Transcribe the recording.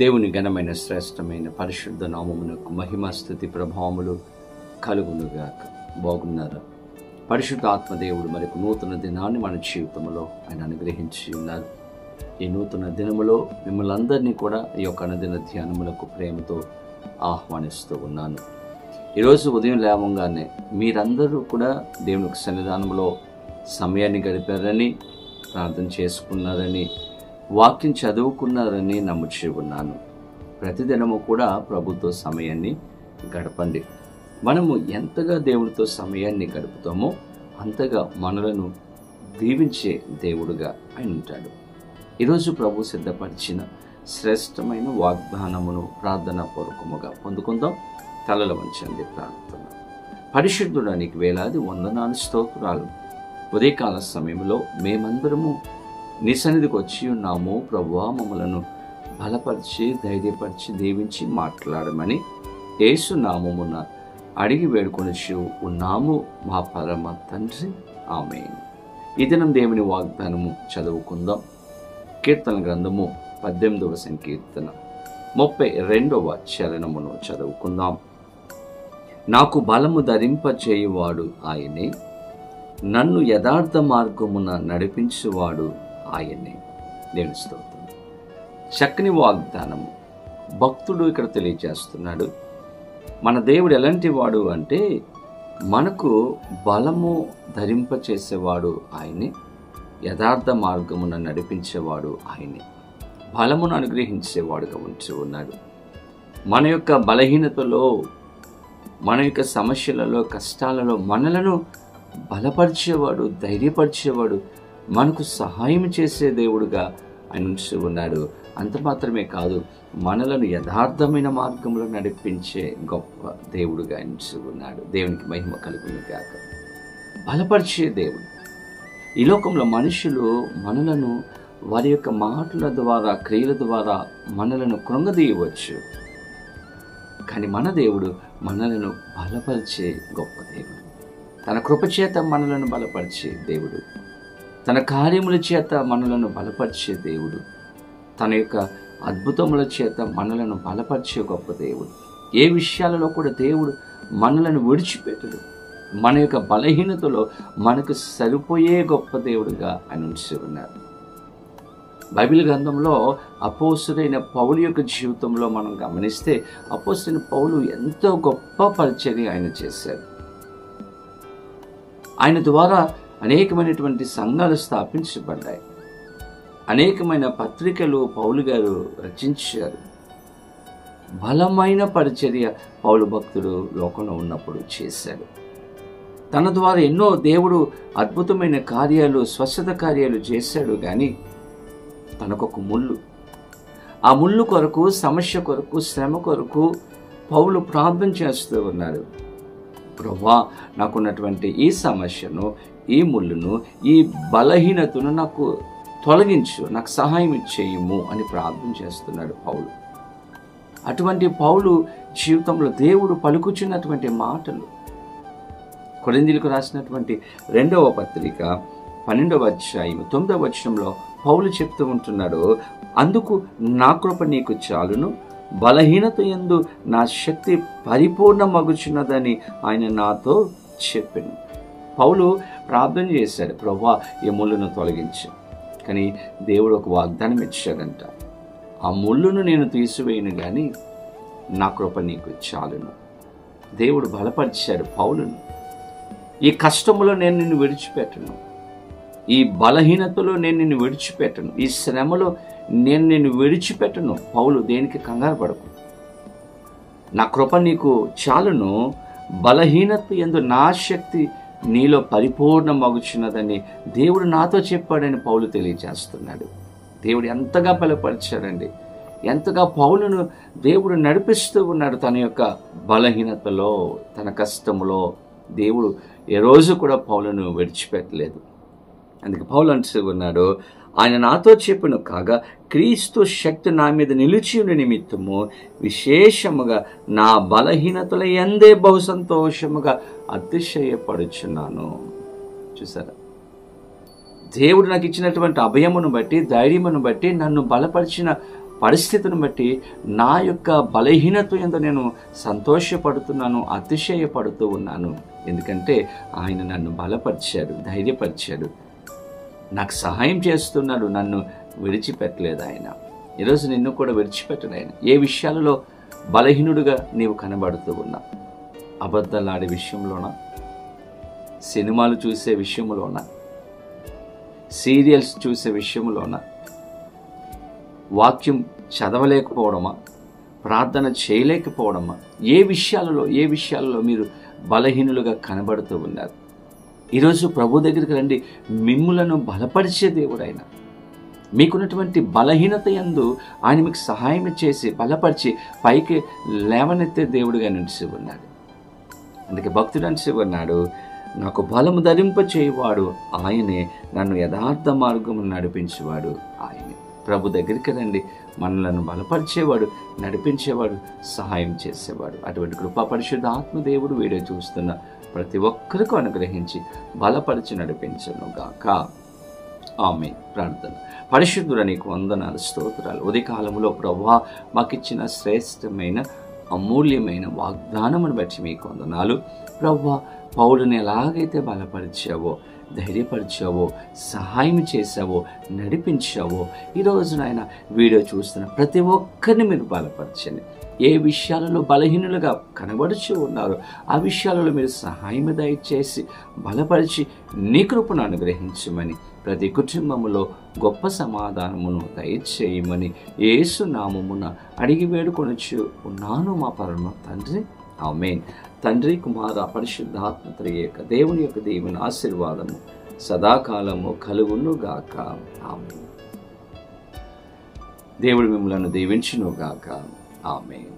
దేవుని ఘనమైన శ్రేష్టమైన పరిశుద్ధ నామమునకు మహిమ స్తుతి ప్రభావములు కలుగునుగాక. బాగున్నారా? పరిశుద్ధ ఆత్మదేవుడు మరొక నూతన దినాన్ని మన జీవితంలో ఆయన అనుగ్రహించి ఉన్నారు. ఈ నూతన దినములో మిమ్మల్ని అందరినీ కూడా ఈ యొక్క అనుదిన ధ్యానములకు ప్రేమతో ఆహ్వానిస్తూ ఉన్నాను. ఈరోజు ఉదయం లేవంగానే మీరందరూ కూడా దేవునికి సన్నిధానంలో సమయాన్ని గడిపారని, ప్రార్థన చేసుకున్నారని, వాక్యం చదువుకున్నారని నమ్ముచి ఉన్నాను. ప్రతిదినము కూడా ప్రభుతో సమయాన్ని గడపండి. మనము ఎంతగా దేవుడితో సమయాన్ని గడుపుతామో అంతగా మనలను దీవించే దేవుడుగా ఆయన ఉంటాడు. ఈరోజు ప్రభు సిద్ధపరిచిన శ్రేష్టమైన వాగ్దానమును ప్రార్థనా పూర్వకముగా పొందుకుందాం. తలల వంచండి ప్రార్థన. పరిశుద్ధుడానికి వేలాది వందనాలు, స్తోత్రాలు. ఉదయకాల సమయంలో మేమందరము నీ సన్నిధికి వచ్చి ఉన్నాము ప్రభువా, మమ్మలను బలపరిచి, ధైర్యపరిచి, దీవించి మాట్లాడమని యేసు నామమున అడిగి వేడుకొనిచు ఉన్నాము మా పరమ తండ్రి, ఆమేన్. ఈ దినం దేవుని వాగ్దానము చదువుకుందాం. కీర్తన గ్రంథము 18వ సంకీర్తన 32వ చరణమును చదువుకుందాం. నాకు బలము ధరింపచేయువాడు ఆయనే, నన్ను యథార్థ మార్గమున నడిపించువాడు ఆయనే. దేవుని స్తోత్రం. చక్కని వాగ్దానము భక్తుడు ఇక్కడ తెలియజేస్తున్నాడు. మన దేవుడు ఎలాంటి వాడు అంటే, మనకు బలము ధరింపచేసేవాడు ఆయనే, యథార్థ మార్గమున నడిపించేవాడు ఆయనే, బలమును అనుగ్రహించేవాడుగా ఉంచి ఉన్నాడు. మన యొక్క బలహీనతలో, మన యొక్క సమస్యలలో, కష్టాలలో మనలను బలపరిచేవాడు, ధైర్యపరిచేవాడు, మనకు సహాయం చేసే దేవుడుగా ఆయన ఉంచి ఉన్నాడు. అంత మాత్రమే కాదు, మనలను యథార్థమైన మార్గంలో నడిపించే గొప్ప దేవుడుగా ఆయన ఉంచి ఉన్నాడు. దేవునికి మహిమ కలుగును గాక. బలపరిచే దేవుడు. ఈ లోకంలో మనుషులు మనలను వారి యొక్క మాటల ద్వారా, క్రియల ద్వారా మనలను కృంగదీయవచ్చు. కానీ మన దేవుడు మనలను బలపరిచే గొప్ప దేవుడు. తన కృపచేత మనలను బలపరిచే దేవుడు, తన కార్యముల చేత మనలను బలపరిచే దేవుడు, తన యొక్క అద్భుతముల చేత మనలను బలపరిచే గొప్ప దేవుడు. ఏ విషయాలలో కూడా దేవుడు మనలను విడిచిపెట్టడు. మన యొక్క బలహీనతలో మనకు సరిపోయే గొప్ప దేవుడుగా ఆయన ఉంచి ఉన్నారు. బైబిల్ గ్రంథంలో అపోస్తలుడైన పౌలు యొక్క జీవితంలో మనం గమనిస్తే, అపోస్తలుడైన పౌలు ఎంతో గొప్ప పరిచర్య ఆయన చేశారు. ఆయన ద్వారా అనేకమైనటువంటి సంఘాలు స్థాపించబడ్డాయి. అనేకమైన పత్రికలు పౌలు గారు రచించారు. బలమైన పరిచర్య పౌలు భక్తుడు లోకంలో ఉన్నప్పుడు చేశాడు. తన ద్వారా ఎన్నో దేవుడు అద్భుతమైన కార్యాలు, స్వస్థత కార్యాలు చేశాడు. కానీ తనకొక ముళ్ళు, ఆ ముళ్ళు కొరకు, సమస్య కొరకు, శ్రమ కొరకు పౌలు ప్రార్థన చేస్తూ ఉన్నాడు. ప్రభువా, నాకున్నటువంటి ఈ సమస్యను, ఈ ముళ్ళును, ఈ బలహీనతను నాకు తొలగించు, నాకు సహాయం చేయము అని ప్రార్థన చేస్తున్నాడు పౌలు. అటువంటి పౌలు జీవితంలో దేవుడు పలుకుచున్నటువంటి మాటలు, కొరింథీయులకు రాసినటువంటి 2వ పత్రిక 12వ అధ్యాయం 9వ వచనంలో పౌలు చెప్తూ ఉంటున్నాడు, అందుకు నా కృప నీకు చాలును, బలహీనత యందు నా శక్తి పరిపూర్ణమగుచున్నదని ఆయన నాతో చెప్పాను. పౌలు ప్రార్థన చేశాడు, ప్రభువా ఈ ముళ్ళును తొలగించు. కానీ దేవుడు ఒక వాగ్దానం ఇచ్చాడంట, ఆ ముళ్ళును నేను తీసివేయను కానీ నా కృప నీకు చాలును. దేవుడు బలపరిచాడు పౌలును. ఈ కష్టములో నేను నిన్ను విడిచిపెట్టను, ఈ బలహీనతలో నేను నిన్ను విడిచిపెట్టను, ఈ శ్రమలో నేను నిన్ను విడిచిపెట్టను. పౌలు దేనికి కంగారు పడకు, నా కృప నీకు చాలును, బలహీనత యందు నా శక్తి నీలో పరిపూర్ణమగుచున్నదని దేవుడు నాతో చెప్పాడని పౌలు తెలియజేస్తున్నాడు. దేవుడు ఎంతగా బలపరిచాడండి, ఎంతగా పౌలును దేవుడు నడిపిస్తూ ఉన్నాడు. తన యొక్క బలహీనతలో, తన కష్టములో దేవుడు ఏ రోజు కూడా పౌలును విడిచిపెట్టలేదు. అందుకే పౌలు అంటూ ఉన్నాడు, ఆయన నాతో చెప్పిన కాగా క్రీస్తు శక్తి నా మీద నిలిచి ఉన్న నిమిత్తము విశేషముగా నా బలహీనతల యందే బహు సంతోషముగా అతిశయపడుచున్నాను. చూసారా, దేవుడు నాకు ఇచ్చినటువంటి అభయమును బట్టి, ధైర్యమును బట్టి, నన్ను బలపరిచిన పరిస్థితిని బట్టి నా యొక్క బలహీనత యందు నేను సంతోషపడుతున్నాను, అతిశయపడుతూ ఉన్నాను. ఎందుకంటే ఆయన నన్ను బలపరిచాడు, ధైర్యపరిచాడు, నాకు సహాయం చేస్తున్నాడు, నన్ను విడిచిపెట్టలేదు ఆయన. ఈరోజు నిన్ను కూడా విడిచిపెట్టడు ఆయన. ఏ విషయాలలో బలహీనుడుగా నీవు కనబడుతూ ఉన్నా? అబద్ధాలాడే విషయంలోనా? సినిమాలు చూసే విషయంలోనా? సీరియల్స్ చూసే విషయంలోనా? వాక్యం చదవలేకపోవడమా? ప్రార్థన చేయలేకపోవడమా? ఏ విషయాలలో మీరు బలహీనులుగా కనబడుతూ ఉన్నారు? ఈరోజు ప్రభు దగ్గరికి రండి. మిమ్ములను బలపరిచే దేవుడు ఆయన. మీకున్నటువంటి బలహీనత యందు ఆయన మీకు సహాయం చేసి బలపరిచి పైకి లేవనెత్తే దేవుడుగా నిలిచి ఉన్నాడు. అందుకే భక్తుడు నిలిచి ఉన్నాడు, నాకు బలము ధరింప చేయువాడు ఆయనే, నన్ను యథార్థ మార్గమును నడిపించేవాడు ఆయనే. ప్రభు దగ్గరికి రండి. మనలను బలపరిచేవాడు, నడిపించేవాడు, సహాయం చేసేవాడు. అటువంటి కృపా పరిశుద్ధ ఆత్మదేవుడు వీడియో చూస్తున్న ప్రతి ఒక్కరికి అనుగ్రహించి బలపరిచి నడిపించను గాక. ఆమేన్. ప్రార్థన. పరిశుద్ధుడా, నీకు వందనాలు, స్తోత్రాలు. ఉదయకాలంలో ప్రభువా మాకిచ్చిన శ్రేష్టమైన అమూల్యమైన వాగ్దానమును బట్టి మీకు వందనాలు. ప్రభువా, పౌలుని ఎలాగైతే బలపరిచావో, ధైర్యపరిచావో, సహాయం చేశావో, నడిపించావో, ఈరోజు నాయన వీడియో చూస్తున్న ప్రతి ఒక్కరిని మీరు బలపరచండి. ఏ విషయాలలో బలహీనులుగా కనబడుచు ఉన్నారో ఆ విషయాలలో మీరు సహాయం దయచేసి బలపరిచి నీ కృపను అనుగ్రహించమని, ప్రతి కుటుంబములో గొప్ప సమాధానమును దయచేయమని యేసు నామమున అడిగి వేడుకొనుచు ఉన్నాను మా పరమ తండ్రి. ఆమేన్. తండ్రి, కుమార, పరిశుద్ధాత్మ త్రియేక దేవుని యొక్క దేవుని ఆశీర్వాదము సదాకాలము కలుగును గాక. ఆమేన్. దేవుడు మిమ్మలను దీవించును గాక. ఆమేన్.